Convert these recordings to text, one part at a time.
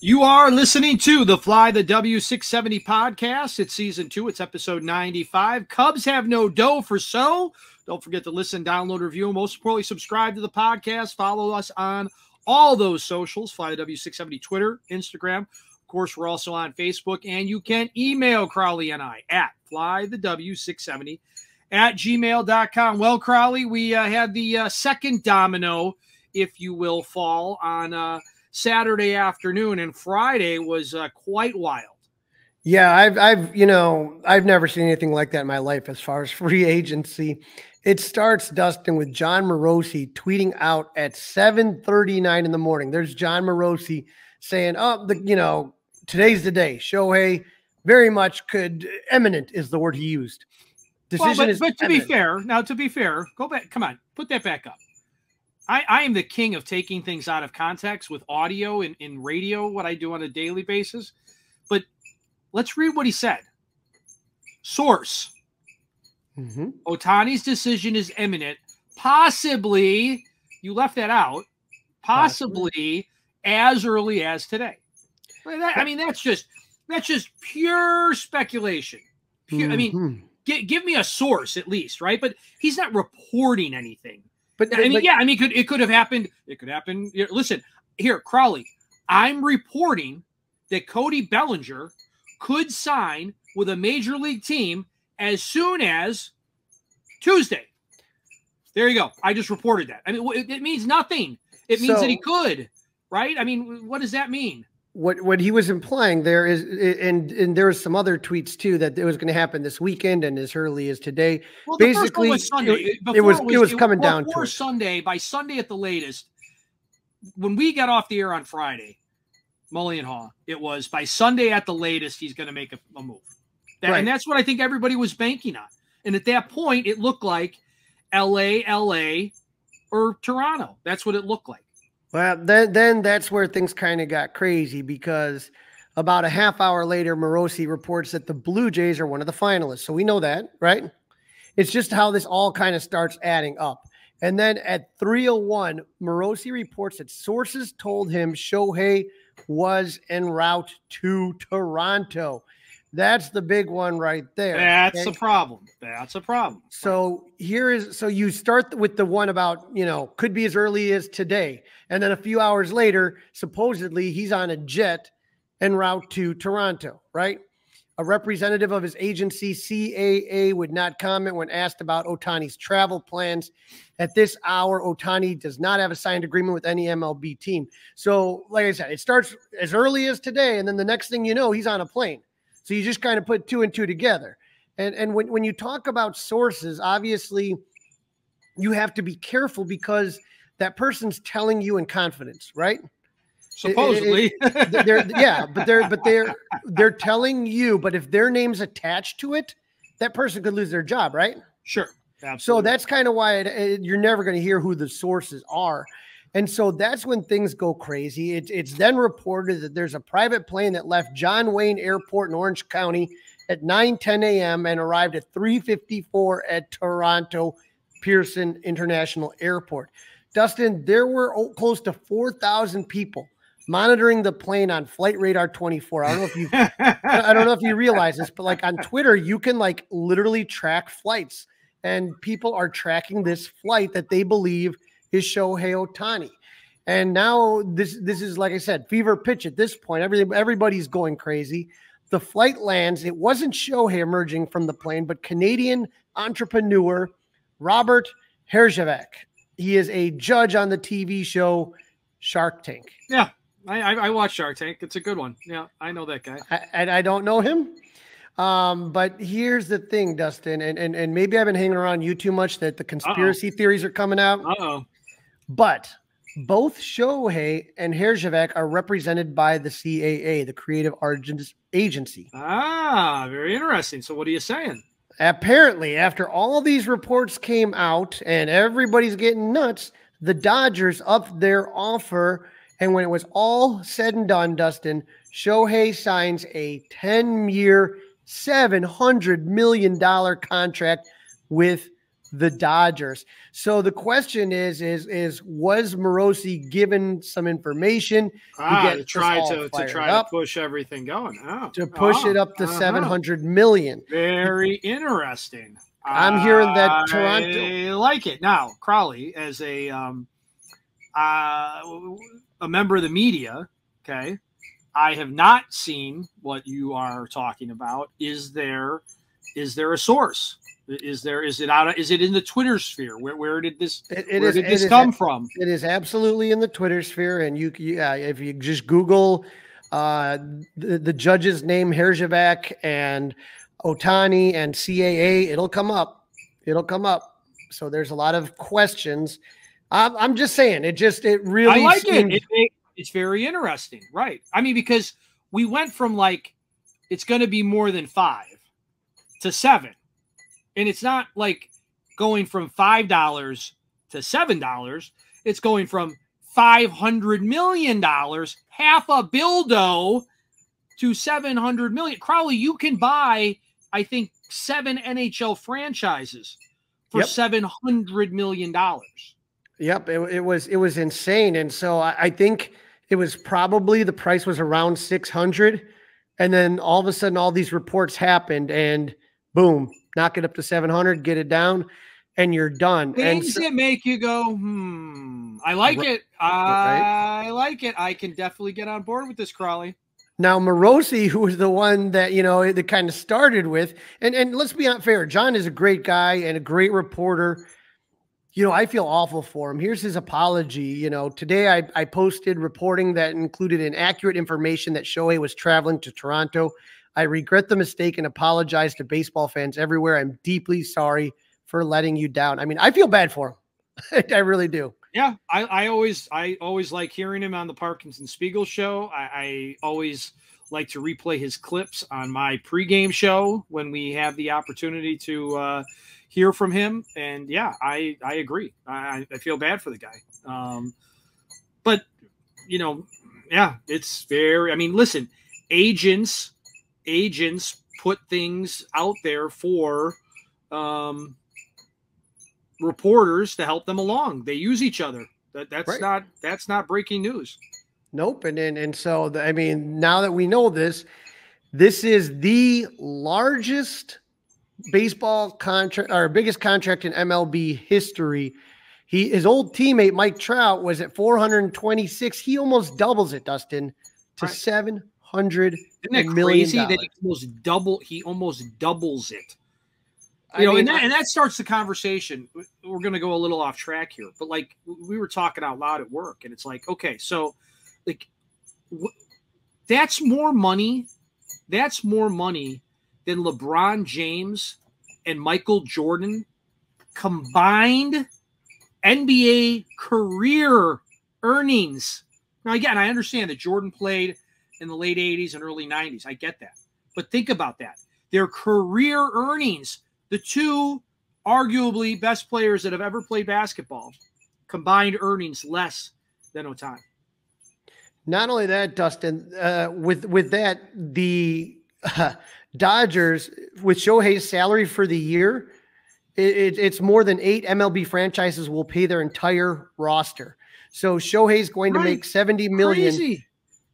You are listening to the Fly the W670 podcast. It's season 2. It's episode 95. Cubs have no dough for so. Don't forget to listen, download, review, and most importantly, subscribe to the podcast. Follow us on all those socials, Fly the W670, Twitter, Instagram. Of course, we're also on Facebook, and you can email Crawly and I at flythew670 at gmail.com. Well, Crawly, we had the second domino, if you will, fall on Saturday afternoon, and Friday was quite wild. Yeah, I've never seen anything like that in my life as far as free agency. It starts, Dustin, with John Morosi tweeting out at 7:39 in the morning. There's John Morosi saying, today's the day. Shohei very much eminent is the word he used. But to be fair, go back. Come on, put that back up. I am the king of taking things out of context with audio and in radio, what I do on a daily basis. But let's read what he said. Source. Ohtani's decision is imminent. Possibly, you left that out, possibly as early as today. That's just pure speculation. Give me a source at least, right? But he's not reporting anything. It could have happened. It could happen. Listen, here, Crawly, I'm reporting that Cody Bellinger could sign with a major league team as soon as Tuesday. There you go. I just reported that. It means nothing. It means that he could, right? What does that mean? What he was implying there is, and there was some other tweets too, that it was going to happen this weekend and as early as today. Well, basically, was Sunday. It was coming down to it. Sunday, by Sunday at the latest, when we got off the air on Friday, Mully and Haw, it was by Sunday at the latest he's going to make a move. And that's what I think everybody was banking on. And at that point, it looked like LA, or Toronto. That's what it looked like. Well, then that's where things kind of got crazy, because about a half hour later, Morosi reports that the Blue Jays are one of the finalists. So we know that, right? It's just how this all kind of starts adding up. And then at 3:01, Morosi reports that sources told him Shohei was en route to Toronto. That's the big one right there. That's a problem. So you start with the one about, could be as early as today. And then a few hours later, supposedly he's on a jet en route to Toronto, right? A representative of his agency, CAA, would not comment when asked about Ohtani's travel plans. At this hour, Ohtani does not have a signed agreement with any MLB team. So, like I said, it starts as early as today, and then the next thing you know, he's on a plane. So you just kind of put two and two together. And when you talk about sources, obviously you have to be careful because that person's telling you in confidence, right? Supposedly. They're telling you, but if their name's attached to it, that person could lose their job, right? Sure. Absolutely. So that's kind of why you're never going to hear who the sources are. And so that's when things go crazy. It's then reported that there's a private plane that left John Wayne Airport in Orange County at 9:10 a.m. and arrived at 3:54 at Toronto Pearson International Airport. Dustin, there were close to 4,000 people monitoring the plane on Flight Radar 24. I don't know if you realize this, but like on Twitter, you can like literally track flights, and people are tracking this flight that they believe is Shohei Ohtani. And now this is, like I said, fever pitch at this point. Everybody's going crazy. The flight lands. It wasn't Shohei emerging from the plane, but Canadian entrepreneur Robert Herjavec. He is a judge on the TV show Shark Tank. Yeah, I watch Shark Tank. It's a good one. Yeah, I know that guy. I don't know him. But here's the thing, Dustin, and maybe I've been hanging around you too much that the conspiracy theories are coming out. But both Shohei and Herjavec are represented by the CAA, the Creative Arts Agency. Very interesting. So what are you saying? Apparently, after all these reports came out and everybody's getting nuts, the Dodgers upped their offer. And when it was all said and done, Dustin, Shohei signs a 10-year, $700 million contract with the Dodgers. So the question is was Morosi given some information to try to push everything going? To push it up to 700 million. Very interesting. I'm hearing that Toronto. I like it. Now, Crawly, as a member of the media, okay, I have not seen what you are talking about. Is there a source? Is it in the Twitter sphere? Where did this come from? It is absolutely in the Twitter sphere, and if you just Google the judge's name, Herjavec and Ohtani and CAA, it'll come up. So there's a lot of questions. I'm just saying, it really. I like it. It's very interesting, right? I mean, because we went from like it's going to be more than 5 to 7. And it's not like going from $5 to $7. It's going from $500 million, half a bildo, to $700 million. Crawly, you can buy, I think, 7 NHL franchises for $700 million. Yep, it was insane. And so I think it was probably the price was around 600, and then all of a sudden all these reports happened, and boom. Knock it up to 700, get it down, and you're done. Things that make you go, I like it. I like it. I can definitely get on board with this, Crawly. Now, Morosi, who was the one that, that kind of started with, and let's be fair, John is a great guy and a great reporter. I feel awful for him. Here's his apology. Today I posted reporting that included inaccurate information that Shohei was traveling to Toronto. I regret the mistake and apologize to baseball fans everywhere. I'm deeply sorry for letting you down. I mean, I feel bad for him. I really do. Yeah, I always like hearing him on the Parkins and Spiegel Show. I always like to replay his clips on my pregame show when we have the opportunity to hear from him. And yeah, I agree. I feel bad for the guy. But it's very. I mean, listen, agents put things out there for reporters to help them along. They use each other. That's not breaking news. Nope. And so I mean, now that we know this is the largest baseball contract, or biggest contract in MLB history. His old teammate Mike Trout was at 426. He almost doubles it, Dustin, to $700 million. Isn't that crazy that he almost doubles it? And that starts the conversation. We're going to go a little off track here, but like we were talking out loud at work, and it's like, okay, so like that's more money. That's more money than LeBron James and Michael Jordan combined NBA career earnings. Now, again, I understand that Jordan played in the late 80s and early 90s. I get that. But think about that. Their career earnings, the two arguably best players that have ever played basketball, combined earnings less than Ohtani. Not only that, Dustin, with that, the Dodgers, with Shohei's salary for the year, it's more than 8 MLB franchises will pay their entire roster. So Shohei's going to make $70 million. Crazy.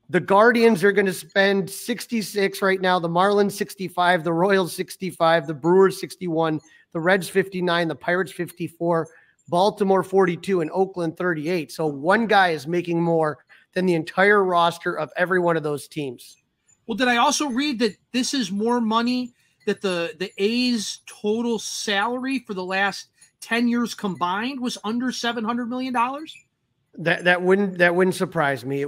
The Guardians are going to spend 66 right now. The Marlins 65, the Royals 65, the Brewers 61, the Reds 59, the Pirates 54, Baltimore 42, and Oakland 38. So one guy is making more than the entire roster of every one of those teams. Well, did I also read that this is more money that the A's total salary for the last 10 years combined was under $700 million? That wouldn't surprise me.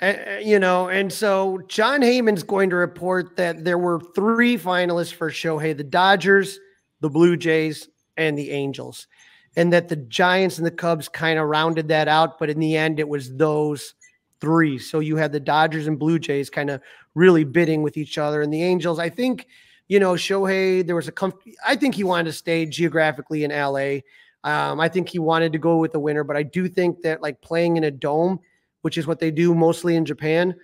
And so John Heyman's going to report that there were 3 finalists for Shohei: the Dodgers, the Blue Jays, and the Angels, and that the Giants and the Cubs kind of rounded that out. But in the end, it was those 3. So you had the Dodgers and Blue Jays kind of really bidding with each other. And the Angels, I think, Shohei, there was I think he wanted to stay geographically in LA. I think he wanted to go with the winner, but I do think that like playing in a dome, which is what they do mostly in Japan,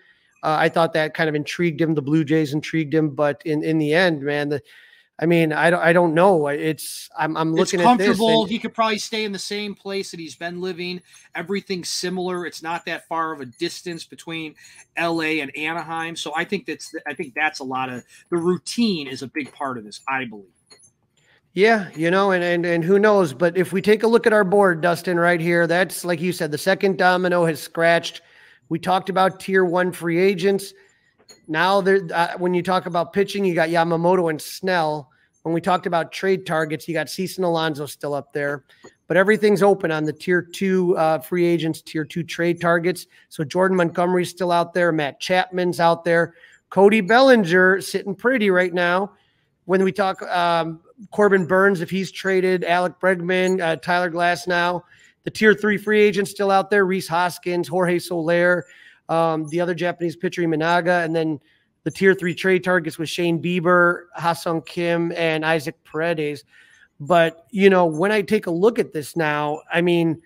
I thought that kind of intrigued him. The Blue Jays intrigued him, but in the end, man, I mean, I don't know. I'm looking at this. It's comfortable. He could probably stay in the same place that he's been living. Everything's similar. It's not that far of a distance between LA and Anaheim. So I think that's a lot of the routine is a big part of this, I believe. Yeah, and who knows? But if we take a look at our board, Dustin, right here, that's like you said, the second domino has scratched. We talked about tier 1 free agents. Now, when you talk about pitching, you got Yamamoto and Snell. When we talked about trade targets, you got Cease and Alonso still up there. But everything's open on the tier 2 free agents, tier 2 trade targets. So Jordan Montgomery's still out there. Matt Chapman's out there. Cody Bellinger sitting pretty right now. When we talk Corbin Burns, if he's traded, Alec Bregman, Tyler Glasnow. The tier 3 free agents still out there. Rhys Hoskins, Jorge Soler. The other Japanese pitcher, Imanaga, and then the tier 3 trade targets with Shane Bieber, Ha-Sung Kim, and Isaac Paredes. But, when I take a look at this now, I mean,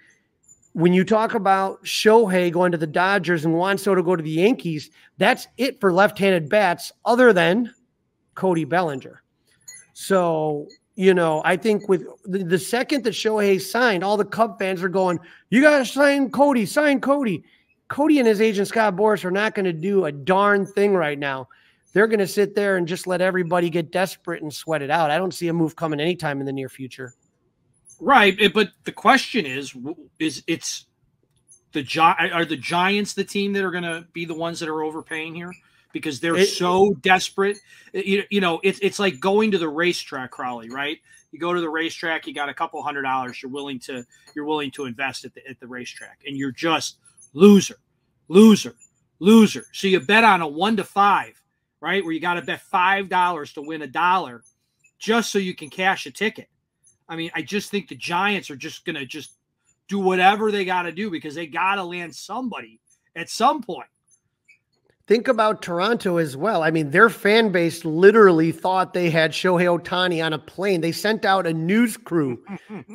when you talk about Shohei going to the Dodgers and Juan Soto go to the Yankees, that's it for left-handed bats other than Cody Bellinger. So, I think with the second that Shohei signed, all the Cub fans are going, you got to sign Cody, sign Cody. Cody and his agent, Scott Boras, are not going to do a darn thing right now. They're going to sit there and just let everybody get desperate and sweat it out. I don't see a move coming anytime in the near future. Right. But the question is are the Giants the team that are going to be the ones that are overpaying here? Because they're so desperate. It's like going to the racetrack, Crawly, right? You go to the racetrack, you got a couple $100 you're willing to invest at the racetrack, and you're just loser. So you bet on a 1 to 5, right? Where you got to bet $5 to win $1 just so you can cash a ticket. I mean, I just think the Giants are just going to just do whatever they got to do because they got to land somebody at some point. Think about Toronto as well. I mean, their fan base literally thought they had Shohei Ohtani on a plane. They sent out a news crew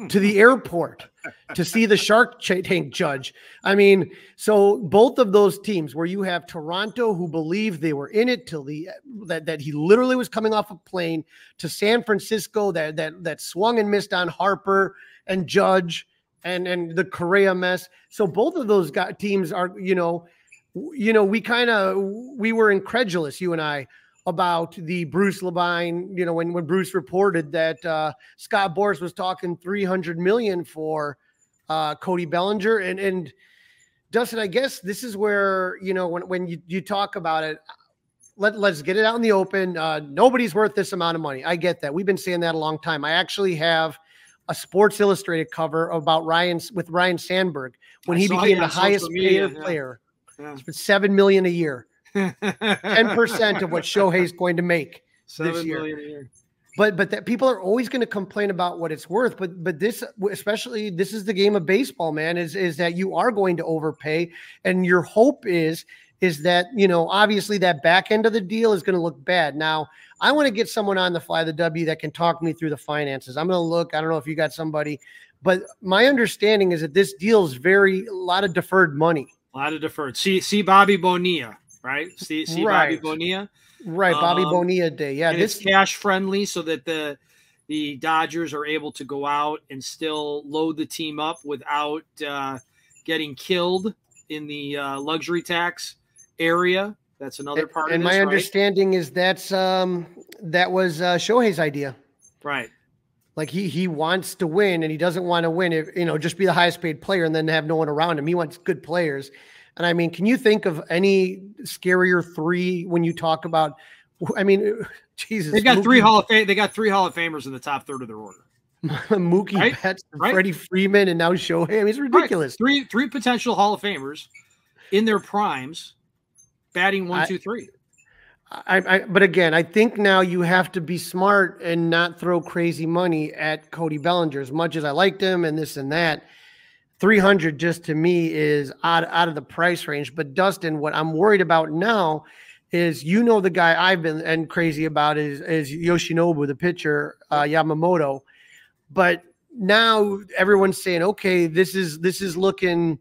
to the airport to see the Shark Tank judge. I mean, so both of those teams where you have Toronto who believed they were in it till that he literally was coming off a plane, to San Francisco that swung and missed on Harper and Judge and the Correa mess. So both of those teams are, we were incredulous, you and I, about the Bruce Levine, when Bruce reported that Scott Boras was talking $300 million for Cody Bellinger. And Dustin, I guess this is where, when you talk about it, let's get it out in the open. Nobody's worth this amount of money. I get that. We've been saying that a long time. I actually have a Sports Illustrated cover about Ryan Sandberg when he became the highest paid player. Yeah. It's $7 million a year, 10% of what Shohei's going to make this year. $7 million a year. But that people are always going to complain about what it's worth. But this, especially, this is the game of baseball, man. Is that you are going to overpay, and your hope is that obviously that back end of the deal is going to look bad. Now, I want to get someone on the Fly the W that can talk me through the finances. I'm going to look. I don't know if you got somebody, but my understanding is that this deal is a lot of deferred money. A lot of deferred. See Bobby Bonilla, right? See right. Bobby Bonilla. Right, Bobby Bonilla Day. Yeah, this is cash friendly so that the Dodgers are able to go out and still load the team up without getting killed in the luxury tax area. That's another part of this, my understanding is that was Shohei's idea. Right. Like he wants to win, and he doesn't want to win if just be the highest paid player and then have no one around him. He wants good players. And I mean, can you think of any scarier three when you talk about? I mean, Jesus, they got three Hall of Famers in the top third of their order. Mookie Betts, Freddie Freeman, and now Shohei. I mean, it's ridiculous. Right. Three potential Hall of Famers in their primes, batting 1, 2, 3. But again, I think now you have to be smart and not throw crazy money at Cody Bellinger. As much as I liked him and this and that, 300 just to me is out of the price range. But Dustin, what I'm worried about now is, the guy I've been crazy about is Yoshinobu, the pitcher, Yamamoto. But now everyone's saying, okay, this is looking.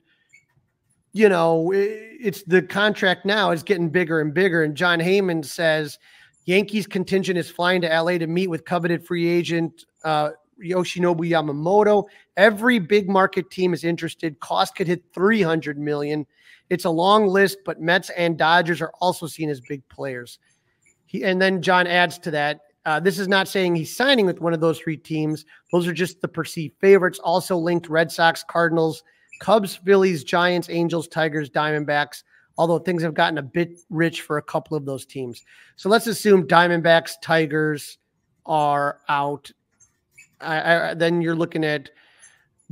It's the contract now is getting bigger and bigger. And John Heyman says, Yankees contingent is flying to LA to meet with coveted free agent Yoshinobu Yamamoto. Every big market team is interested. Cost could hit $300 million. It's a long list, but Mets and Dodgers are also seen as big players. And then John adds to that, this is not saying he's signing with one of those three teams. Those are just the perceived favorites. Also linked Red Sox, Cardinals, Cubs, Phillies, Giants, Angels, Tigers, Diamondbacks, although things have gotten a bit rich for a couple of those teams. So let's assume Diamondbacks, Tigers are out. Then you're looking at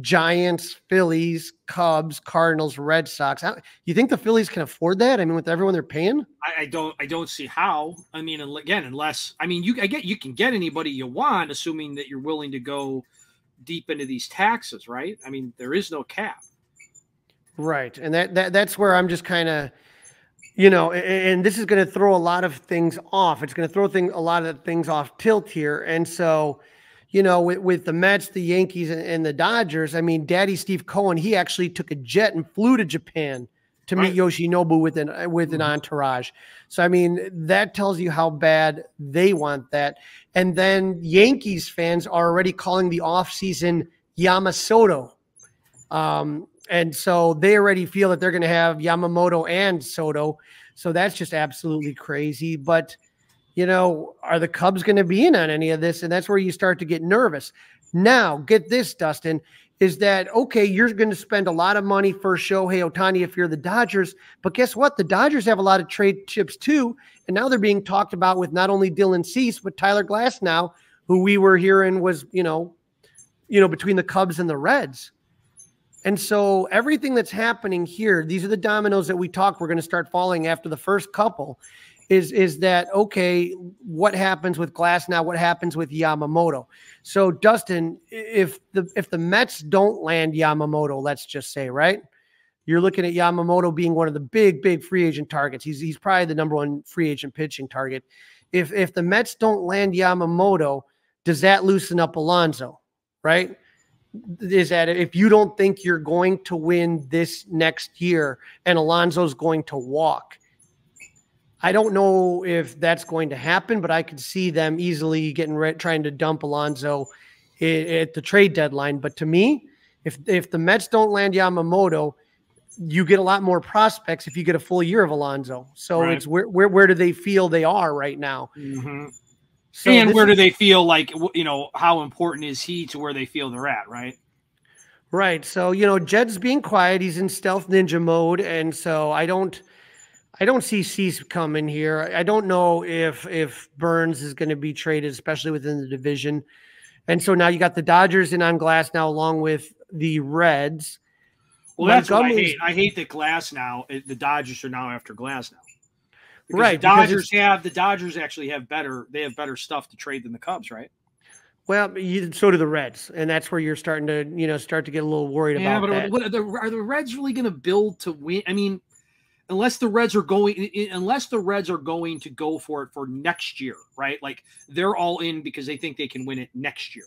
Giants, Phillies, Cubs, Cardinals, Red Sox. You think the Phillies can afford that? I mean, with everyone they're paying? I don't see how. I mean, again, unless, I mean, you can get anybody you want, assuming that you're willing to go deep into these taxes, right? I mean, there is no cap. Right. And that's where I'm just kind of, and this is going to throw a lot of things off. It's going to throw a lot of things off tilt here. And so, with the Mets, the Yankees, and the Dodgers, I mean, Daddy Steve Cohen, he actually took a jet and flew to Japan to meet Yoshinobu with an entourage. So, I mean, that tells you how bad they want that. And then Yankees fans are already calling the offseason Yamasoto. And so they already feel that they're going to have Yamamoto and Soto. So that's just absolutely crazy. But are the Cubs going to be in on any of this? And that's where you start to get nervous. Now, get this, Dustin, is that, okay, you're going to spend a lot of money for Shohei Ohtani if you're the Dodgers, but guess what? The Dodgers have a lot of trade chips too, and now they're being talked about with not only Dylan Cease, but Tyler Glass now, who we were hearing was, between the Cubs and the Reds. And so everything that's happening here, these are the dominoes that we're going to start falling after the first couple. Is that, okay, what happens with Glass now? What happens with Yamamoto? So, Dustin, if the Mets don't land Yamamoto, let's just say, right, you're looking at Yamamoto being one of the big free agent targets. He's probably the number one free agent pitching target. If the Mets don't land Yamamoto, does that loosen up Alonso, right? Is that if you don't think you're going to win this next year and Alonso's going to walk? I don't know if that's going to happen, but I could see them easily trying to dump Alonso at the trade deadline. But to me, if the Mets don't land Yamamoto, you get a lot more prospects if you get a full year of Alonso. So It's where do they feel they are right now? Mm-hmm. So and where do they feel like, how important is he to where they feel they're at, right? Right. So, Jed's being quiet. He's in stealth ninja mode. And so I don't see Cease coming here. I don't know if Burns is going to be traded, especially within the division. And so now you got the Dodgers in on Glass now, along with the Reds. Well, that's what I hate. I hate that Glass now. The Dodgers are now after Glass now. Because right. The Dodgers actually have better stuff to trade than the Cubs, right? Well, so do the Reds, and that's where you're starting to get a little worried about that. Are the Reds really going to build to win? I mean, unless the Reds are going to go for it for next year, right? Like they're all in because they think they can win it next year.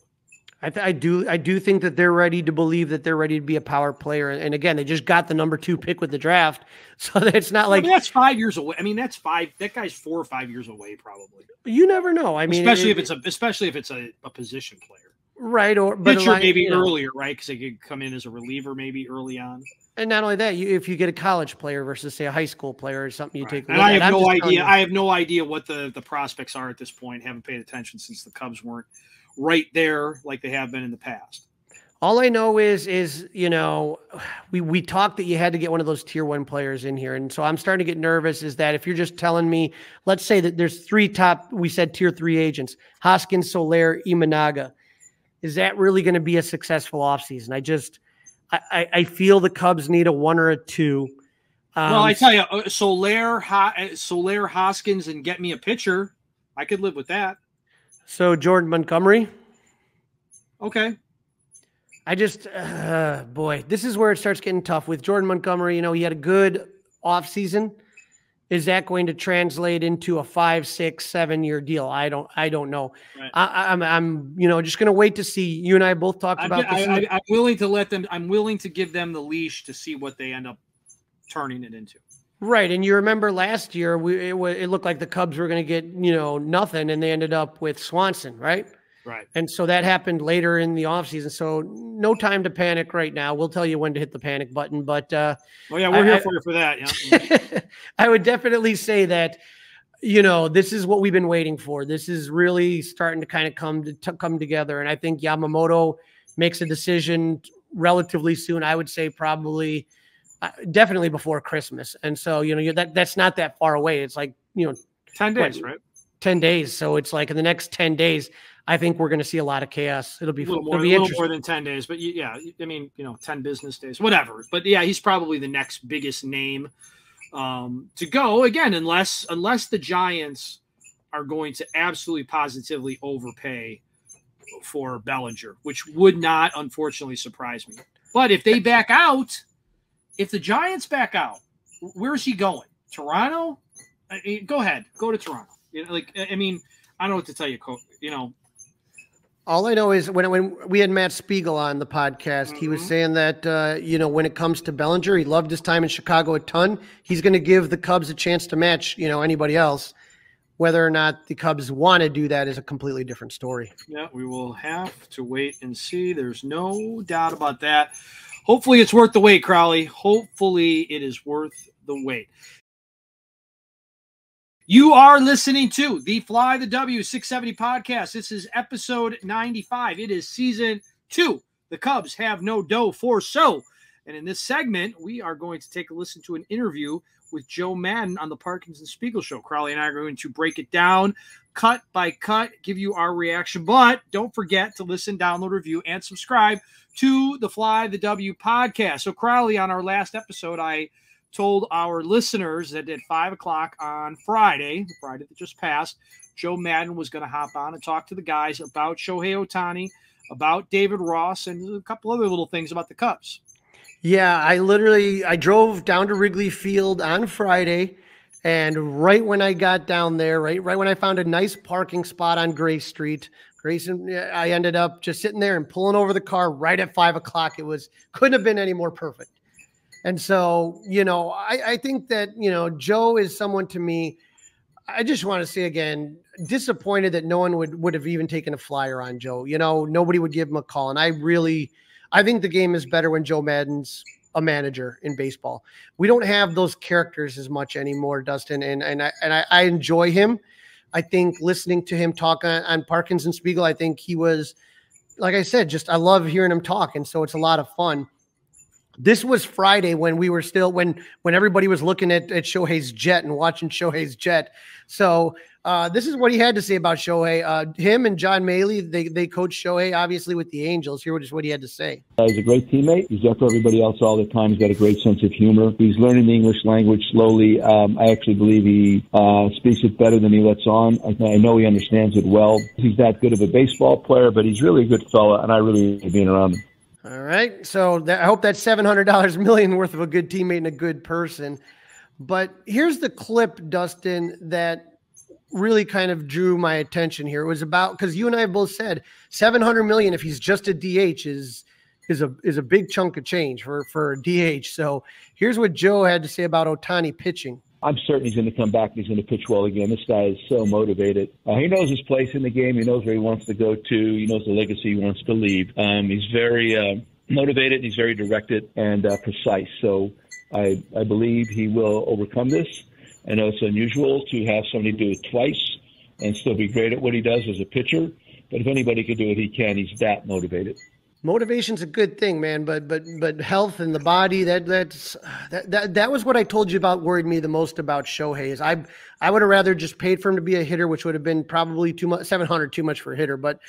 I do think that they're ready to believe that they're ready to be a power player. And again, they just got the number 2 pick with the draft. So it's not like that's 5 years away. I mean, that guy's 4 or 5 years away, probably. You never know. I mean, especially if it's a position player. Right. Or pitcher maybe earlier, right? Because they could come in as a reliever maybe early on. And not only that, if you get a college player versus say a high school player or something, you take. And I have no idea. I have no idea what the prospects are at this point. Haven't paid attention since the Cubs weren't right there like they have been in the past. All I know is we talked that you had to get one of those tier 1 players in here. And so I'm starting to get nervous is that if you're just telling me, let's say that there's 3 top, we said tier 3 agents, Hoskins, Soler, Imanaga. Is that really going to be a successful offseason? I feel the Cubs need a 1 or a 2. Well, I tell you, Soler, Hoskins, and get me a pitcher. I could live with that. So Jordan Montgomery. Okay. I just, boy, this is where it starts getting tough with Jordan Montgomery. He had a good offseason. Is that going to translate into a 5, 6, 7 year deal? I don't know. Right. I'm just going to wait to see. You and I both talked about this. I'm willing to give them the leash to see what they end up turning it into. Right. And you remember last year, it looked like the Cubs were going to get, nothing, and they ended up with Swanson, right? Right. And so that happened later in the offseason. So no time to panic right now. We'll tell you when to hit the panic button. But oh yeah, we're here for you for that. Yeah. I would definitely say that, this is what we've been waiting for. This is really starting to kind of come together. And I think Yamamoto makes a decision relatively soon. I would say probably definitely before Christmas. And so, that's not that far away. It's like, 10 days, right? 10 days. So it's like in the next 10 days, I think we're going to see a lot of chaos. It'll be a little more than 10 days, but yeah, I mean, 10 business days, whatever. But yeah, he's probably the next biggest name to go again, unless the Giants are going to absolutely positively overpay for Bellinger, which would not, unfortunately, surprise me. But if they back out, if the Giants back out, where's he going? Toronto? Go ahead, go to Toronto. I don't know what to tell you, Coach. All I know is when we had Matt Spiegel on the podcast, he was saying that, when it comes to Bellinger, he loved his time in Chicago a ton. He's going to give the Cubs a chance to match, anybody else. Whether or not the Cubs want to do that is a completely different story. Yeah, we will have to wait and see. There's no doubt about that. Hopefully it's worth the wait, Crawly. Hopefully it is worth the wait. You are listening to the Fly the W 670 podcast. This is episode 95. It is season 2. The Cubs have no dough for show. And in this segment, we are going to take a listen to an interview with Joe Maddon on the Parkins Spiegel Show. Crawly and I are going to break it down cut by cut, give you our reaction. But don't forget to listen, download, review, and subscribe to the Fly the W podcast. So Crawly, on our last episode, I told our listeners that at 5 o'clock on Friday, the Friday that just passed, Joe Maddon was going to hop on and talk to the guys about Shohei Ohtani, about David Ross, and a couple other little things about the Cubs. Yeah, I drove down to Wrigley Field on Friday, and right when I got down there, right when I found a nice parking spot on Grace Street, I ended up just sitting there and pulling over the car right at 5 o'clock. Couldn't have been any more perfect. And so, I think that, Joe is someone to me, I just want to say again, disappointed that no one would have even taken a flyer on Joe. Nobody would give him a call. And I think the game is better when Joe Maddon's a manager in baseball. We don't have those characters as much anymore, Dustin. And I enjoy him. I think listening to him talk on Parkins and Spiegel, I think he was, like I said, I love hearing him talk. And so it's a lot of fun. This was Friday when we were still when everybody was looking at Shohei's jet and watching Shohei's jet. So this is what he had to say about Shohei. Him and John Maley, they coached Shohei obviously with the Angels. Here was what he had to say. He's a great teammate. He's there for everybody else all the time. He's got a great sense of humor. He's learning the English language slowly. I actually believe he speaks it better than he lets on. I know he understands it well. He's that good of a baseball player, but he's really a good fella, and I really enjoy being around him. All right. So I hope that's $700 million worth of a good teammate and a good person. But here's the clip, Dustin, that really kind of drew my attention here. It was about, because you and I both said $700 million, if he's just a DH, is a big chunk of change for a DH. So here's what Joe had to say about Ohtani pitching. I'm certain he's going to come back and he's going to pitch well again. This guy is so motivated. He knows his place in the game. He knows where he wants to go to. He knows the legacy he wants to leave. He's very motivated. He's very directed and precise. So I believe he will overcome this. I know it's unusual to have somebody do it twice and still be great at what he does as a pitcher. But if anybody can do it, he can. He's that motivated. Motivation's a good thing, man, but health and the body, that was what I told you about worried me the most about Shohei. Is I would have rather just paid for him to be a hitter, which would have been probably too much, 700 too much for a hitter. But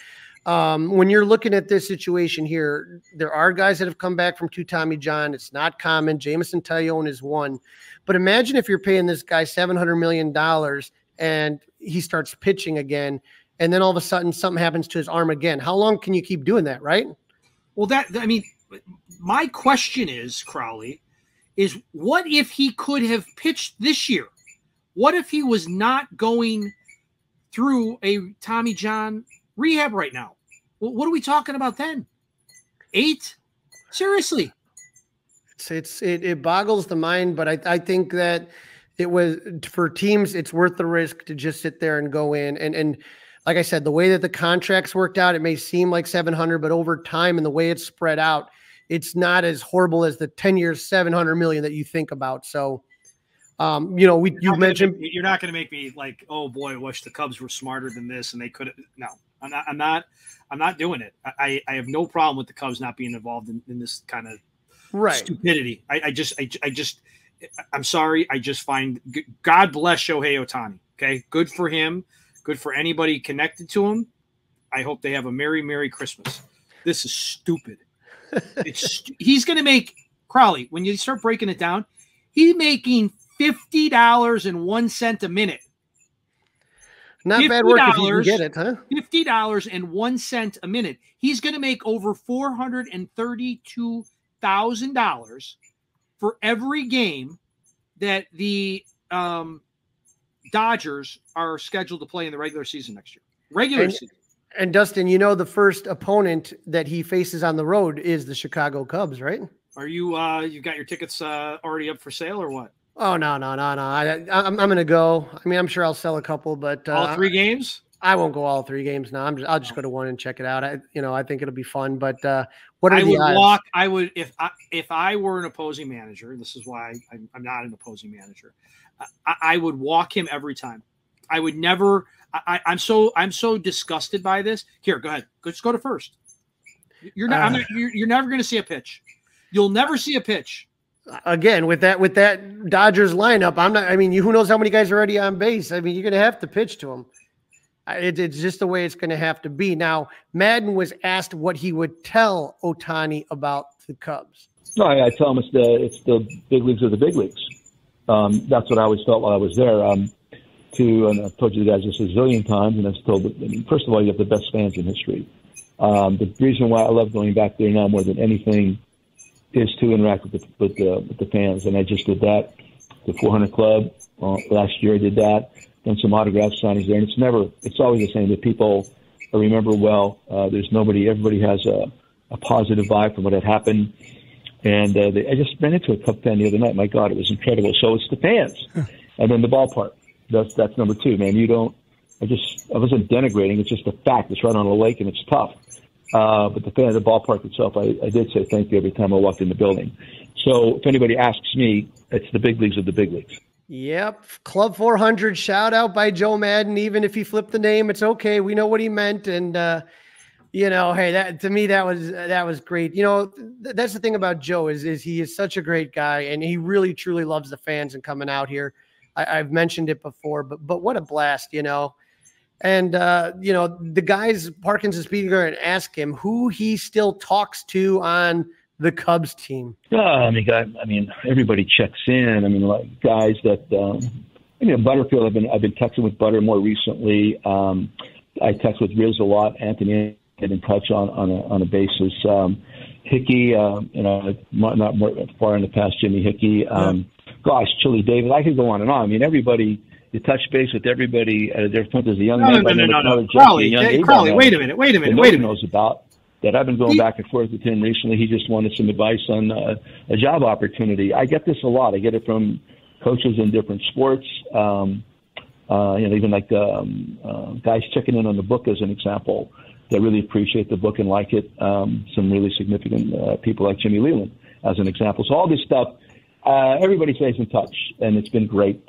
when you're looking at this situation here, there are guys that have come back from 2 Tommy John. It's not common. Jameson Taillon is one. But imagine if you're paying this guy $700 million and he starts pitching again, and then all of a sudden something happens to his arm again. How long can you keep doing that, right? Well, my question is, Crawly, is what if he could have pitched this year? What if he was not going through a Tommy John rehab right now? Well, what are we talking about then? 8? Seriously. It boggles the mind, but I think that it was for teams, it's worth the risk to just sit there and go in. And like I said, the way that the contracts worked out, it may seem like 700, but over time and the way it's spread out, it's not as horrible as the 10 years, 700 million that you think about. So, you mentioned you're not going to make me like, oh boy, I wish the Cubs were smarter than this and they could have. No, I'm not doing it. I have no problem with the Cubs not being involved in this kind of stupidity. I'm sorry. I just find God bless Shohei Ohtani. Okay. Good for him. Good for anybody connected to him. I hope they have a Merry Christmas. This is stupid. He's going to make Crawly. When you start breaking it down, he's making $50.01 a minute. Not bad work if you can get it, huh? $50.01 a minute. He's going to make over $432,000 for every game that the Dodgers are scheduled to play in the regular season next year. Season. And Dustin, the first opponent that he faces on the road is the Chicago Cubs, right? Are you you got your tickets already up for sale or what? Oh, no. I'm going to go. I mean, I'm sure I'll sell a couple, but all 3 games? I won't go all 3 games now. I'll just go to one and check it out. I think it'll be fun, but what are the odds? I would, if I were an opposing manager, this is why I'm not an opposing manager. I would walk him every time. I would never, I'm so disgusted by this. Here, go ahead. Just go to first. You're never going to see a pitch. You'll never see a pitch. Again, with that Dodgers lineup, who knows how many guys are already on base? I mean, you're going to have to pitch to them. It's just the way it's going to have to be. Now, Maddon was asked what he would tell Ohtani about the Cubs. No, I tell him it's the big leagues of the big leagues. That's what I always felt while I was there. And I've told you guys this a zillion times, and I've told. First of all, you have the best fans in history. The reason why I love going back there now more than anything is to interact with the fans, and I just did that. The 400 Club last year, I did that. Done some autograph signings there, and it's always the same. The people I remember well. Everybody has a positive vibe from what had happened, and I just ran into a Cub fan the other night. My God, it was incredible. So it's the fans, and then the ballpark. That's number 2, man. I wasn't denigrating. It's just a fact. It's right on a lake, and it's tough. But the fan of the ballpark itself, I did say thank you every time I walked in the building. So if anybody asks me, it's the big leagues of the big leagues. Yep. Club 400 shout out by Joe Maddon. Even if he flipped the name, it's okay. We know what he meant. And, hey, that to me, that was great. That's the thing about Joe is he is such a great guy, and he really, truly loves the fans and coming out here. I've mentioned it before, but what a blast, And, the guys, Parkins and Spiegel, and ask him who he still talks to on the Cubs team. Everybody checks in. Like guys that, Butterfield, I've been texting with Butter more recently. I text with Riz a lot. Anthony, get in touch on a basis. Hickey, not more far in the past, Jimmy Hickey. Gosh, Chili David. I could go on and on. Everybody. You touch base with everybody at their point. There's a young man. No. Crawly, wait a minute. Knows about that. I've been going back and forth with him recently. He just wanted some advice on a job opportunity. I get this a lot. I get it from coaches in different sports. Even like guys checking in on the book as an example. They really appreciate the book and like it. Some really significant people like Jimmy Leland as an example. So all this stuff, everybody stays in touch, and it's been great.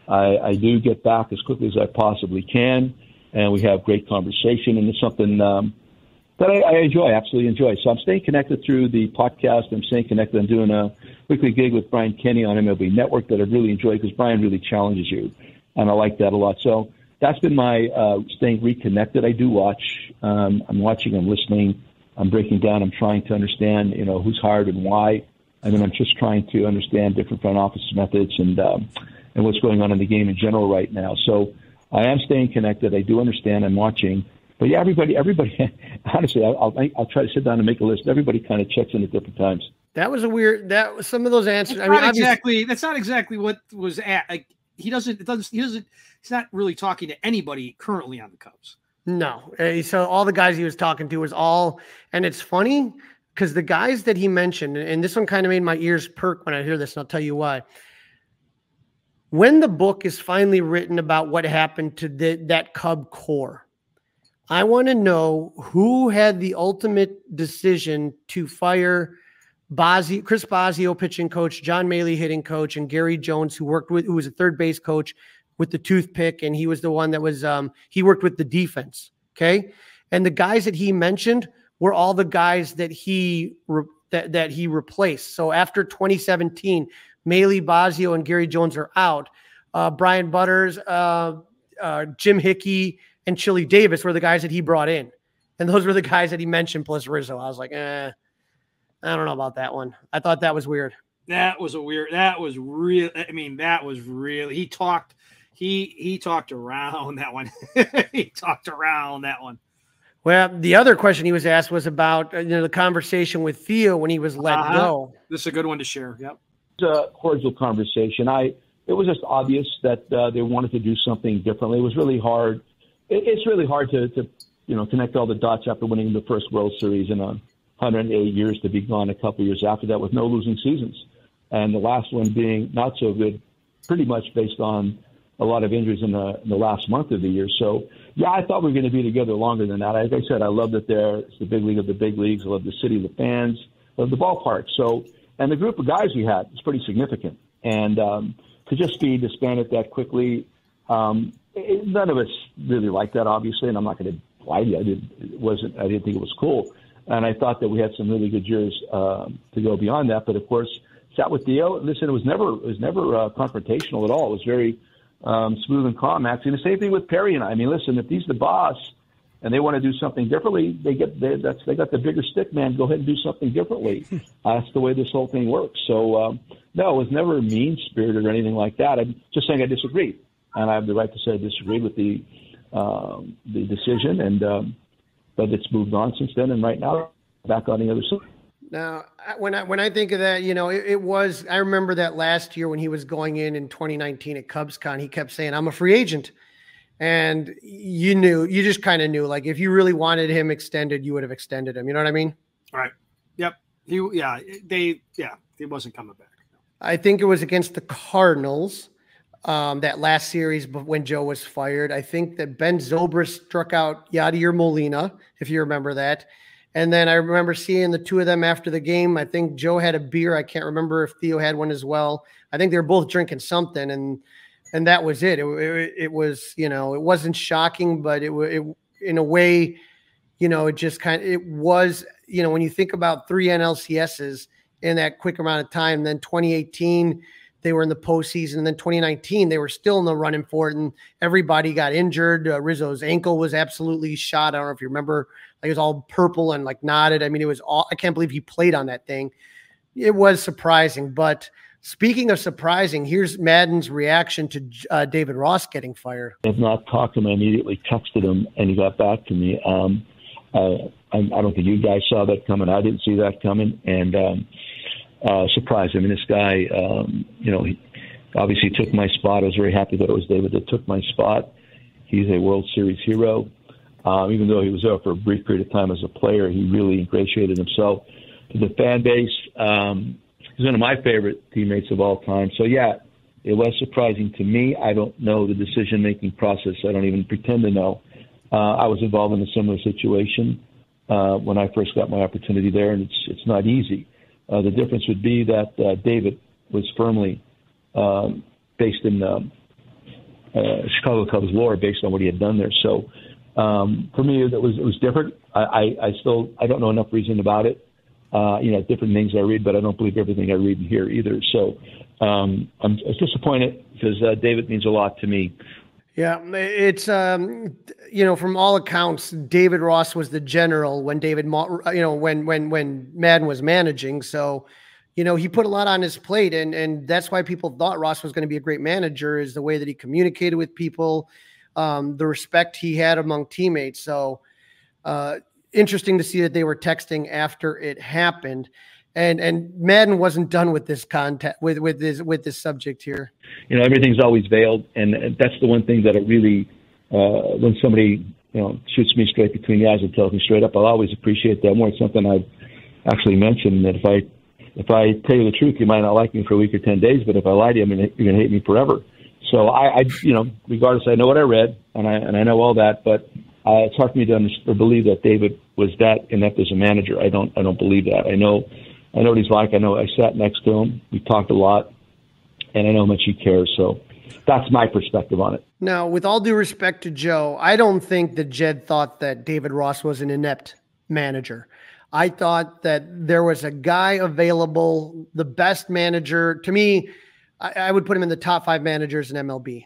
I do get back as quickly as I possibly can, and we have great conversation, and it's something that I enjoy, absolutely enjoy. So I'm staying connected through the podcast. I'm staying connected. I'm doing a weekly gig with Brian Kenny on MLB Network that I really enjoy because Brian really challenges you, and I like that a lot. So that's been my staying reconnected. I do watch. I'm watching. I'm listening. I'm breaking down. I'm trying to understand, who's hired and why. I'm just trying to understand different front office methods and what's going on in the game in general right now. So I am staying connected. I do understand. I'm watching. But yeah, everybody. Honestly, I'll try to sit down and make a list. Everybody kind of checks in at different times. That was some of those answers. That's not exactly what was at. Like, he's not really talking to anybody currently on the Cubs. No. So all the guys he was talking to was all, and it's funny. because the guys that he mentioned, and this one kind of made my ears perk when I hear this, and I'll tell you why. When the book is finally written about what happened to that Cub core, I want to know who had the ultimate decision to fire Chris Bosio, pitching coach, John Maley, hitting coach, and Gary Jones, who was a third base coach with the toothpick, and he was the one that was he worked with the defense. Okay, and the guys that he mentioned were all the guys that he replaced. So after 2017, Maley, Bosio, and Gary Jones are out. Brian Butters, Jim Hickey, and Chili Davis were the guys that he brought in, and those were the guys that he mentioned plus Rizzo. I was like, I don't know about that one. I thought that was weird. That was real. I mean, that was really, he talked around that one. He talked around that one. Well, the other question he was asked was about the conversation with Theo when he was let go. This is a good one to share. Yep. It's a cordial conversation. It was just obvious that they wanted to do something differently. It was really hard. It's really hard to connect all the dots after winning the first World Series in 108 years, to be gone a couple years after that with no losing seasons, and the last one being not so good, pretty much based on a lot of injuries in the last month of the year. So, yeah, I thought we were going to be together longer than that. Like I said, I love that it's the big league of the big leagues. I love the city, the fans, I love the ballpark. So, and the group of guys we had is pretty significant. And to just be disbanded that quickly, none of us really liked that, obviously. And I'm not going to lie to you, I didn't think it was cool. And I thought that we had some really good years to go beyond that. But of course, sat with Theo. Listen, it was never confrontational at all. It was very smooth and calm, actually. And the same thing with Perry and I. I mean, listen, if he's the boss and they want to do something differently, they got the bigger stick, man. Go ahead and do something differently. That's the way this whole thing works. So no, it was never mean spirited or anything like that. I'm just saying I disagreed, and I have the right to say I disagreed with the decision. And but it's moved on since then, and right now back on the other side. Now, when I think of that, it was, I remember that last year when he was going in 2019 at CubsCon, he kept saying, I'm a free agent. And you just kind of knew, like, if you really wanted him extended, you would have extended him. You know what I mean? All right. Yep. He wasn't coming back. I think it was against the Cardinals, that last series when Joe was fired. I think that Ben Zobrist struck out Yadier Molina, if you remember that. And then I remember seeing the two of them after the game. I think Joe had a beer. I can't remember if Theo had one as well. I think they were both drinking something, and that was it. It was, it wasn't shocking, but it in a way, it just it was, when you think about 3 NLCSs in that quick amount of time, then 2018, they were in the postseason, and then 2019, they were still in the running for it, and everybody got injured. Rizzo's ankle was absolutely shot. I don't know if you remember, like, it was all purple and like knotted. I mean, it was all, I can't believe he played on that thing. It was surprising. But speaking of surprising, here's Maddon's reaction to David Ross getting fired. I have not talked to him. I immediately texted him, and he got back to me. I don't think you guys saw that coming. I didn't see that coming, and surprised. I mean, this guy, he obviously took my spot. I was very happy that it was David that took my spot. He's a World Series hero. Even though he was there for a brief period of time as a player, he really ingratiated himself to the fan base. He's one of my favorite teammates of all time. So, yeah, it was surprising to me. I don't know the decision-making process. I don't even pretend to know. I was involved in a similar situation when I first got my opportunity there, and it's not easy. The difference would be that David was firmly based in Chicago Cubs lore based on what he had done there. So for me, it was different. I don't know enough reason about it. Different things I read, but I don't believe everything I read and hear either. So I'm disappointed because David means a lot to me. Yeah, it's from all accounts, David Ross was the general when when Maddon was managing. So, he put a lot on his plate, and that's why people thought Ross was going to be a great manager, is the way that he communicated with people, the respect he had among teammates. So, interesting to see that they were texting after it happened. And Maddon wasn't done with this content with this subject here. Everything's always veiled, and that's the one thing that I really, when somebody shoots me straight between the eyes and tells me straight up, I'll always appreciate that more. It's something I've actually mentioned that if I tell you the truth, you might not like me for a week or 10 days, but if I lie to you, you're going to hate me forever. So I regardless, I know what I read and I know all that, but it's hard for me to understand or believe that David was that inept as a manager. I don't believe that. I know what he's like. I sat next to him. We talked a lot, and I know how much he cares. So that's my perspective on it. Now, with all due respect to Joe, I don't think that Jed thought that David Ross was an inept manager. I thought that there was a guy available, the best manager. To me, I would put him in the top 5 managers in MLB.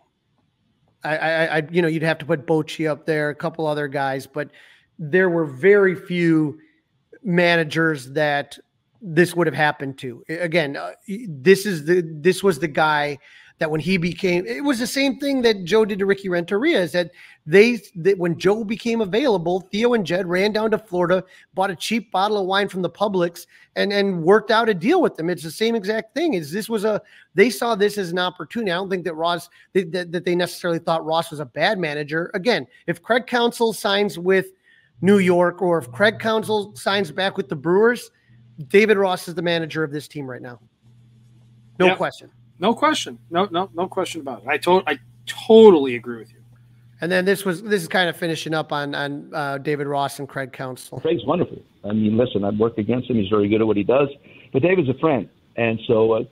You'd have to put Bochy up there, a couple other guys, but there were very few managers that this would have happened to. Again, this was the guy that when he became, it was the same thing that Joe did to Ricky Renteria, is that when Joe became available, Theo and Jed ran down to Florida, bought a cheap bottle of wine from the Publix and worked out a deal with them. It's the same exact thing. They saw this as an opportunity. I don't think that that they necessarily thought Ross was a bad manager. Again, if Craig Counsell signs with New York, or if Craig Counsell signs back with the Brewers, David Ross is the manager of this team right now. No question. No question. No question about it. I totally agree with you. And then this is kind of finishing up on David Ross and Craig Counsell. Craig's wonderful. I mean, listen, I've worked against him. He's very good at what he does. But David's a friend. And so, I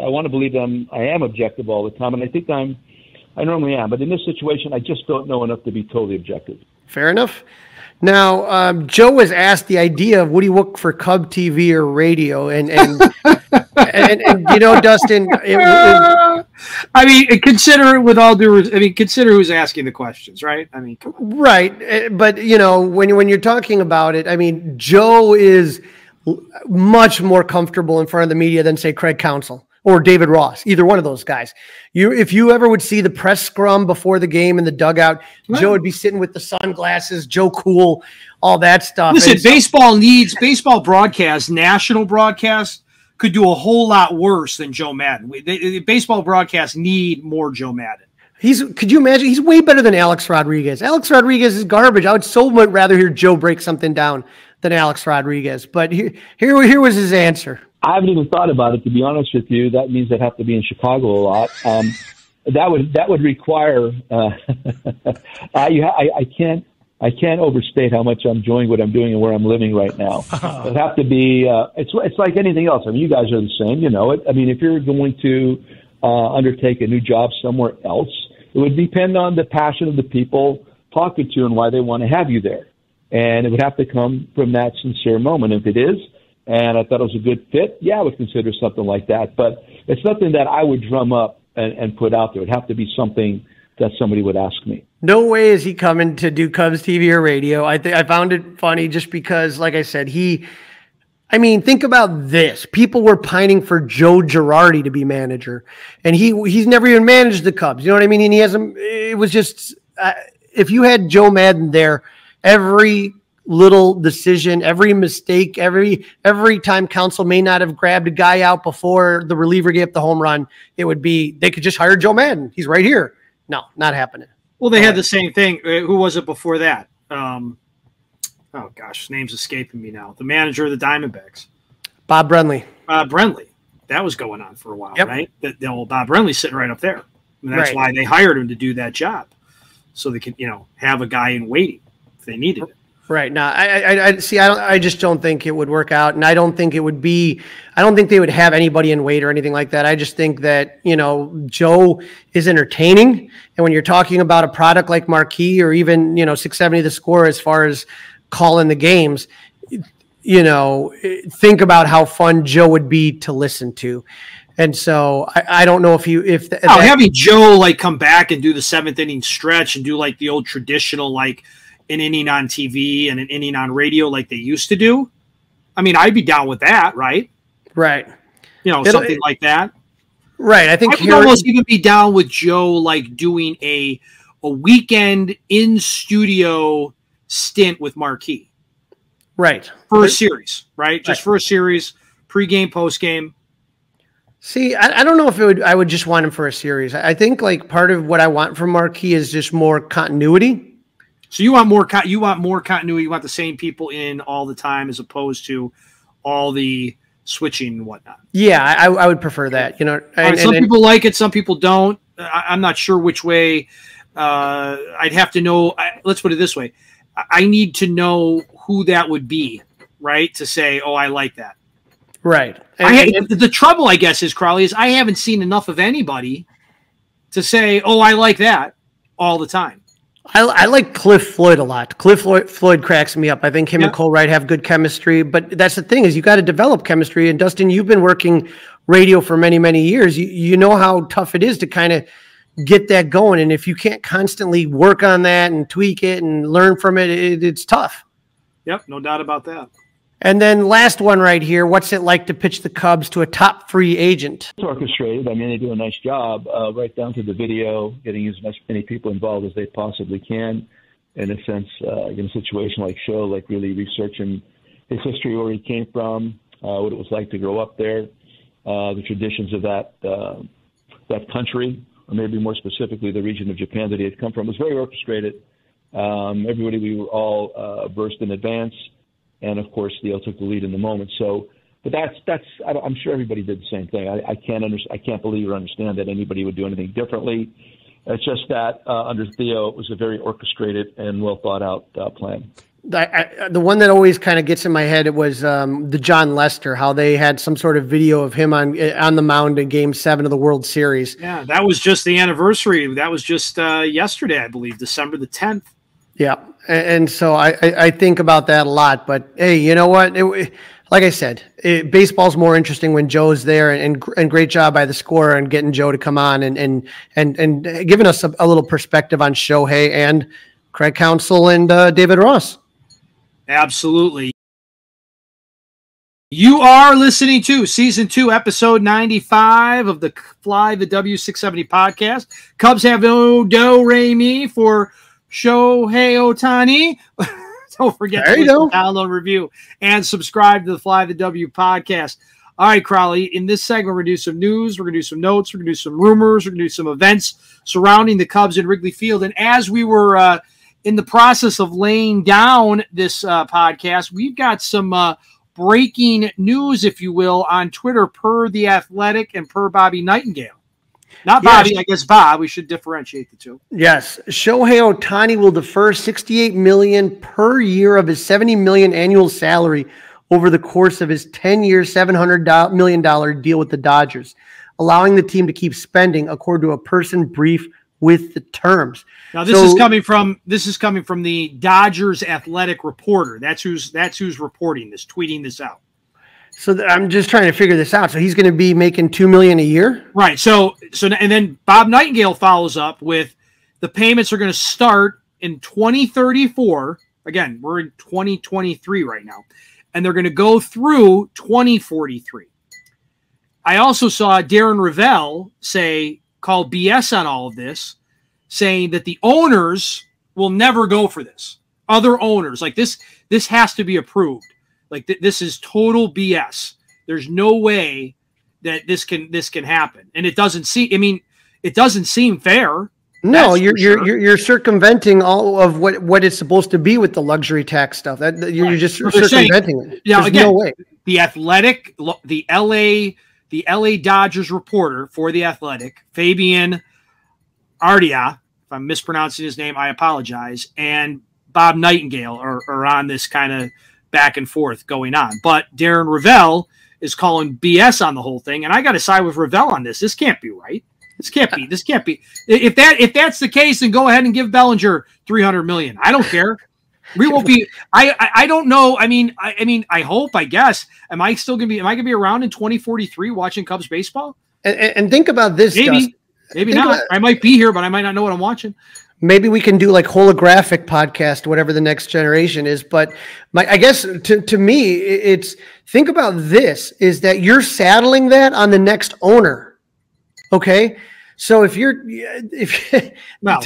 want to believe I am objective all the time. And I think I normally am. But in this situation, I just don't know enough to be totally objective. Fair enough. Now, Joe was asked the idea of would he work for Cub TV or radio, and Dustin. Consider who's asking the questions, right? I mean, come on. Right, but when you're talking about it, I mean, Joe is much more comfortable in front of the media than say Craig Counsell or David Ross, either one of those guys. If you ever would see the press scrum before the game in the dugout, right, Joe would be sitting with the sunglasses, Joe Cool, all that stuff. Listen, baseball broadcast, national broadcast could do a whole lot worse than Joe Maddon. Baseball broadcasts need more Joe Maddon. Could you imagine? He's way better than Alex Rodriguez. Alex Rodriguez is garbage. I would so much rather hear Joe break something down than Alex Rodriguez. But here was his answer. I haven't even thought about it, to be honest with you. That means I'd have to be in Chicago a lot. That would require. I can't overstate how much I'm enjoying what I'm doing and where I'm living right now. It'd have to be. It's like anything else. I mean, you guys are the same. You know it. I mean, if you're going to undertake a new job somewhere else, it would depend on the passion of the people talking to you and why they want to have you there. And it would have to come from that sincere moment. If it is, and I thought it was a good fit, yeah, I would consider something like that. But it's nothing that I would drum up and put out there. It would have to be something that somebody would ask me. No way is he coming to do Cubs TV or radio. I found it funny just because, like I said, think about this. People were pining for Joe Girardi to be manager, and he's never even managed the Cubs. You know what I mean? And he hasn't. It was just if you had Joe Maddon there, every little decision, every mistake, every time Counsell may not have grabbed a guy out before the reliever gave up the home run, it would be they could just hire Joe Maddon. He's right here. No, not happening. Well, they had the same thing. Who was it before that? Oh gosh, name's escaping me now. The manager of the Diamondbacks, Bob Brenly. Brenly. That was going on for a while, right? The old Bob Brenly sitting right up there. And that's right. Why they hired him to do that job, so they could, have a guy in waiting if they needed it. Right. Now, I just don't think it would work out. And I don't think they would have anybody in wait or anything like that. I just think that, Joe is entertaining. And when you're talking about a product like Marquee or even, 670 The Score, as far as calling the games, think about how fun Joe would be to listen to. And so I don't know having Joe come back and do the 7th inning stretch and do the old traditional, an inning on TV and an inning on radio like they used to do. I mean, I'd be down with that, right? Right. Something like that. Right. I think I would almost even be down with Joe doing a weekend in studio stint with Marquee. Right. For a series, right? Just for a series, pregame, postgame. See, I don't know if I would just want him for a series. I think part of what I want from Marquee is just more continuity. So you want more continuity. You want the same people in all the time, as opposed to all the switching and whatnot. Yeah, I would prefer that. Some people like it, some people don't. I'm not sure which way. I'd have to know. Let's put it this way: I need to know who that would be, right? To say, oh, I like that. Right. The trouble, I guess, is Crawly is I haven't seen enough of anybody to say, oh, I like that all the time. I like Cliff Floyd a lot. Cliff Floyd cracks me up. I think him and Cole Wright have good chemistry, but that's the thing is you got to develop chemistry. And Dustin, you've been working radio for many, many years. You know how tough it is to kind of get that going. And if you can't constantly work on that and tweak it and learn from it, it's tough. Yep, no doubt about that. And then last one right here, what's it like to pitch the Cubs to a top free agent? It's orchestrated. I mean, they do a nice job right down to the video, getting as many people involved as they possibly can. In a sense, in a situation like Show, like really researching his history, where he came from, what it was like to grow up there, the traditions of that country, or maybe more specifically the region of Japan that he had come from. It was very orchestrated. Everybody, we were all versed in advance. And of course, Theo took the lead in the moment. So, but I'm sure everybody did the same thing. I can't believe or understand that anybody would do anything differently. It's just that under Theo, it was a very orchestrated and well thought out plan. The one that always kind of gets in my head, it was the John Lester, how they had some sort of video of him on the mound in Game 7 of the World Series. Yeah, that was just the anniversary. That was just yesterday, I believe, December the 10th. Yeah, and so I think about that a lot. But hey, you know what? Like I said, baseball's more interesting when Joe's there, and great job by the scorer and getting Joe to come on and giving us a little perspective on Shohei and Craig Counsell and David Ross. Absolutely. You are listening to Season 2, Episode 95 of the Fly the W670 podcast. Cubs have no do-re-mi for Shohei Ohtani. Don't forget to download, review, and subscribe to the Fly the W podcast. All right, Crawly, in this segment, we're going to do some news, we're going to do some notes, we're going to do some rumors, we're going to do some events surrounding the Cubs in Wrigley Field. And as we were in the process of laying down this podcast, we've got some breaking news, if you will, on Twitter per The Athletic and per Bobby Nightingale. Not Bobby, yes. I guess Bob. We should differentiate the two. Yes. Shohei Ohtani will defer $68 million per year of his $70 million annual salary over the course of his 10-year, $700 million deal with the Dodgers, allowing the team to keep spending according to a person brief with the terms. Now, this is coming from the Dodgers Athletic reporter. That's who's reporting this, tweeting this out. So I'm just trying to figure this out. So he's going to be making $2 million a year, right? So and then Bob Nightingale follows up with the payments are going to start in 2034. Again, we're in 2023 right now, and they're going to go through 2043. I also saw Darren Ravel call BS on all of this, saying that the owners will never go for this. Other owners, like this has to be approved. Like this is total BS. There's no way that this can happen, and it doesn't seem. I mean, it doesn't seem fair. No, you're circumventing all of what it's supposed to be with the luxury tax stuff. That you're just circumventing it. Yeah, again, no way. The Athletic, the LA Dodgers reporter for the Athletic, Fabian Ardia, if I'm mispronouncing his name, I apologize, and Bob Nightingale are on this kind of back and forth going on. But Darren Ravel is calling BS on the whole thing, and I got to side with Ravel on this. This can't be right. This can't be. If that's the case, then go ahead and give Bellinger $300 million. I don't care. We won't be. I don't know. I mean, I hope. I guess. Am I going to be around in 2043 watching Cubs baseball? And think about this. Maybe not. I might be here, but I might not know what I'm watching. Maybe we can do like holographic podcast, whatever the next generation is. But I guess to me, it's think about this is that you're saddling that on the next owner. Okay. So to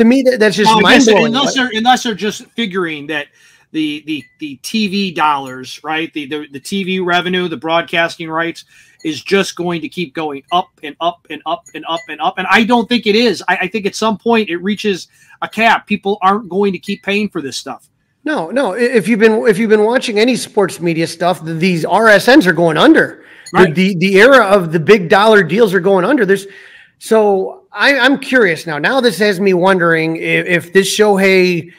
me, that's just mind blowing. Unless they're just figuring that the TV dollars, right? The TV revenue, the broadcasting rights is just going to keep going up and up and up and up and up. And I don't think it is. I think at some point it reaches a cap. People aren't going to keep paying for this stuff. No. If you've been watching any sports media stuff, these RSNs are going under. Right. The era of the big dollar deals are going under. I'm curious now. Now this has me wondering if this Shohei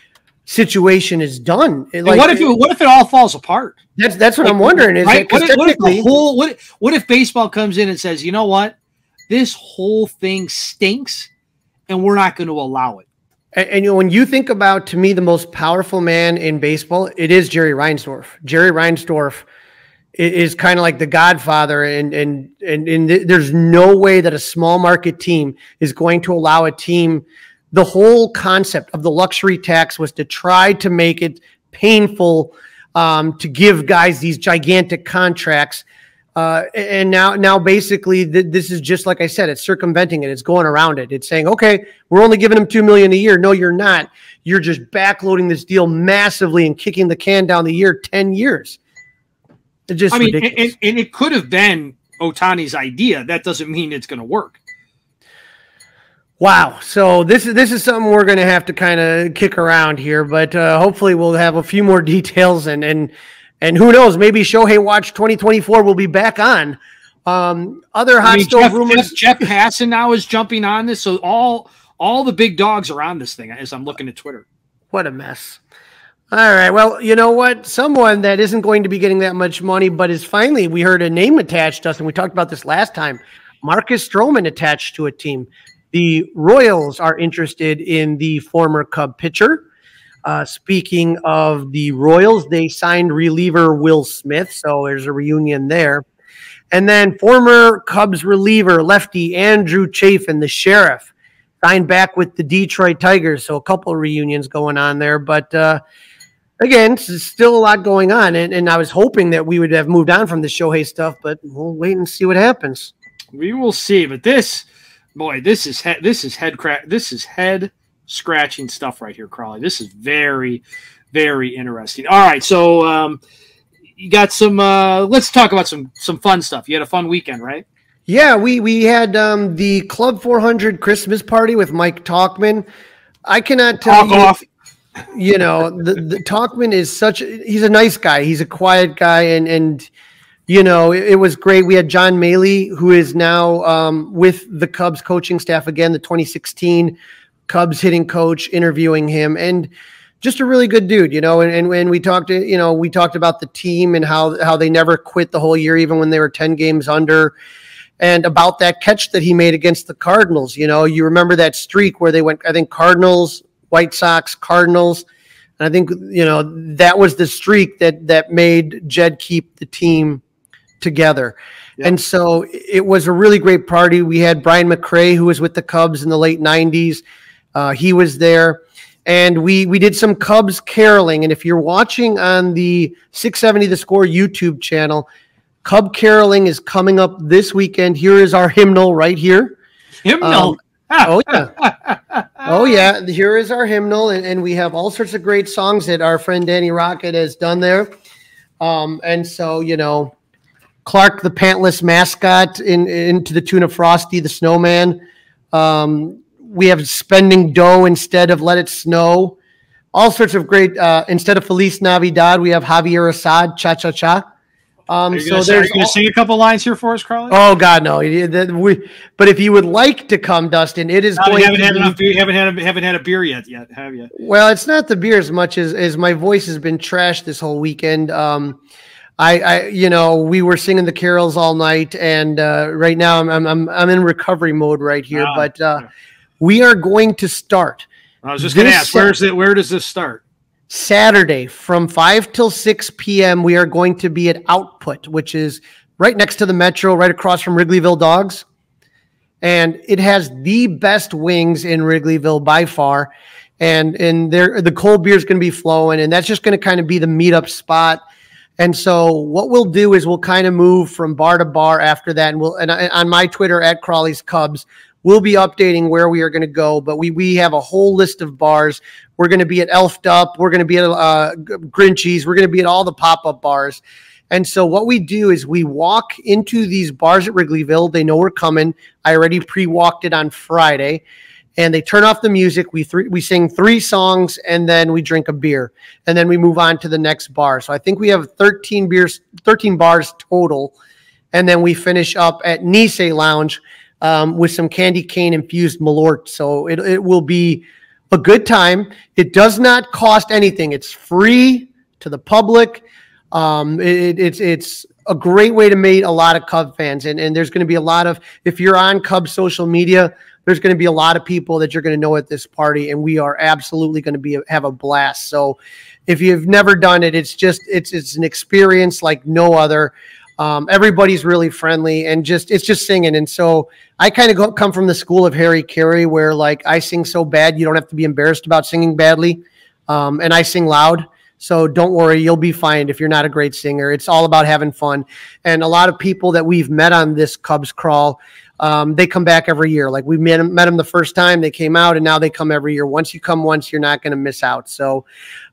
situation is done. Like, what if it all falls apart? That's what I'm wondering. Is right? What if baseball comes in and says, you know what, this whole thing stinks, and we're not going to allow it? And when you think about, to me, the most powerful man in baseball, it is Jerry Reinsdorf. Jerry Reinsdorf is kind of like the godfather, and there's no way that a small market team is going to allow a team. The whole concept of the luxury tax was to try to make it painful to give guys these gigantic contracts. And now basically this is just, like I said, it's circumventing it. It's going around it. It's saying, okay, we're only giving them $2 million a year. No, you're not. You're just backloading this deal massively and kicking the can down the year 10 years. It's just ridiculous. And it could have been Ohtani's idea. That doesn't mean it's going to work. Wow. So this is something we're going to have to kind of kick around here, but hopefully we'll have a few more details and who knows, maybe Shohei Watch 2024 will be back on. Other hot stove rumors. Jeff Passan now is jumping on this. So all the big dogs are on this thing as I'm looking at Twitter. What a mess. All right. Well, you know what? Someone that isn't going to be getting that much money, but is finally, we heard a name attached, Dustin. We talked about this last time. Marcus Stroman attached to a team. The Royals are interested in the former Cub pitcher. Speaking of the Royals, they signed reliever Will Smith, so there's a reunion there. And then former Cubs reliever lefty Andrew Chafin, the sheriff, signed back with the Detroit Tigers, so a couple of reunions going on there. But again, still a lot going on, and I was hoping that we would have moved on from the Shohei stuff, but we'll wait and see what happens. We will see, but this is head scratching stuff right here, Crawly. This is very, very interesting. All right, so you got some. Let's talk about some fun stuff. You had a fun weekend, right? Yeah, we had the Club 400 Christmas party with Mike Talkman. I cannot tell you. You know, the Talkman is he's a nice guy. He's a quiet guy, and you know, it was great. We had John Maley, who is now with the Cubs coaching staff again, the 2016 Cubs hitting coach, interviewing him, and just a really good dude, you know. And when we talked about the team and how they never quit the whole year, even when they were 10 games under, and about that catch that he made against the Cardinals. You know, you remember that streak where they went, I think, Cardinals, White Sox, Cardinals, and I think, you know, that was the streak that made Jed keep the team together. Yep. And so it was a really great party. We had Brian McRae, who was with the Cubs in the late 90s. He was there, and we did some Cubs caroling. And if you're watching on the 670 The Score YouTube channel, Cub caroling is coming up this weekend. Here is our hymnal right here. Hymnal. Oh yeah. Oh yeah. Here is our hymnal, and we have all sorts of great songs that our friend Danny Rocket has done there. And so, you know, Clark the Pantless mascot into the tune of Frosty the Snowman. We have Spending Dough instead of Let It Snow. All sorts of great, instead of Feliz Navidad, we have Javier Assad, Cha Cha Cha. Are you going to sing a couple lines here for us, Crawly? Oh, God, no. But if you would like to come, Dustin, it is going to be... You haven't had a beer yet, have you? Well, it's not the beer as much as my voice has been trashed this whole weekend. You know, we were singing the carols all night, and right now I'm in recovery mode right here. But we are going to start. I was just going to ask, where does this start? Saturday from 5 till 6 p.m. We are going to be at Output, which is right next to the Metro, right across from Wrigleyville Dogs. And it has the best wings in Wrigleyville by far. And the cold beer is going to be flowing, and that's just going to kind of be the meetup spot. And so what we'll do is we'll kind of move from bar to bar after that. And on my Twitter at Crawly's Cubs, we'll be updating where we are going to go. But we have a whole list of bars. We're going to be at Elfed Up. We're going to be at Grinchy's. We're going to be at all the pop-up bars. And so what we do is we walk into these bars at Wrigleyville. They know we're coming. I already pre-walked it on Friday. and they turn off the music. We sing 3 songs, and then we drink a beer, and then we move on to the next bar. So I think we have 13 bars total, and then we finish up at Nice Lounge with some candy cane infused Malort. So it will be a good time. It does not cost anything. It's free to the public. It's a great way to meet a lot of Cub fans, and there's going to be a lot of, if you're on Cubs social media, there's going to be a lot of people that you're going to know at this party, and we are absolutely going to have a blast. So if you've never done it, it's an experience like no other. Everybody's really friendly, and it's just singing. And so I kind of come from the school of Harry Carey, where like I sing so bad you don't have to be embarrassed about singing badly, and I sing loud. So don't worry, you'll be fine if you're not a great singer. It's all about having fun. And a lot of people that we've met on this Cubs crawl, they come back every year. Like we met them the first time, they came out, and now they come every year. Once you come once, you're not going to miss out. So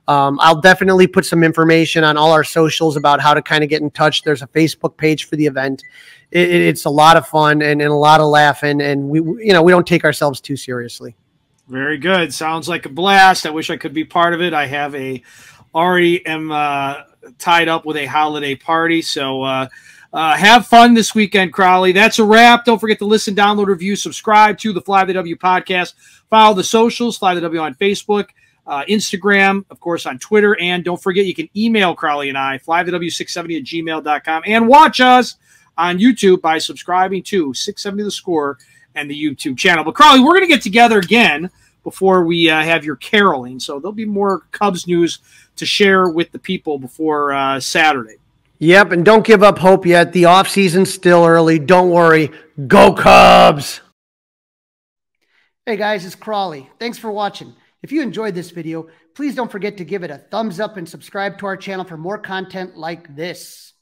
I'll definitely put some information on all our socials about how to kind of get in touch. There's a Facebook page for the event. It's a lot of fun and a lot of laughing, and we don't take ourselves too seriously. Very good. Sounds like a blast. I wish I could be part of it. I have already am tied up with a holiday party. So have fun this weekend, Crawly. That's a wrap. Don't forget to listen, download, review, subscribe to the Fly the W podcast. Follow the socials, Fly the W on Facebook, Instagram, of course, on Twitter. And don't forget, you can email Crawly and I, flythew670@gmail.com, and watch us on YouTube by subscribing to 670 The Score and the YouTube channel. But Crawly, we're going to get together again before we have your caroling. So there'll be more Cubs news to share with the people before Saturday. Yep, and don't give up hope yet. The offseason's still early. Don't worry. Go Cubs! Hey guys, it's Crawly. Thanks for watching. If you enjoyed this video, please don't forget to give it a thumbs up and subscribe to our channel for more content like this.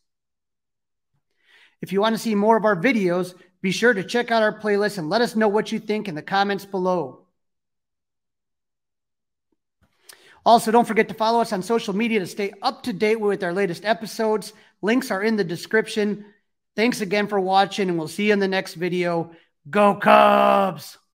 If you want to see more of our videos, be sure to check out our playlist and let us know what you think in the comments below. Also, don't forget to follow us on social media to stay up to date with our latest episodes. Links are in the description. Thanks again for watching, and we'll see you in the next video. Go Cubs!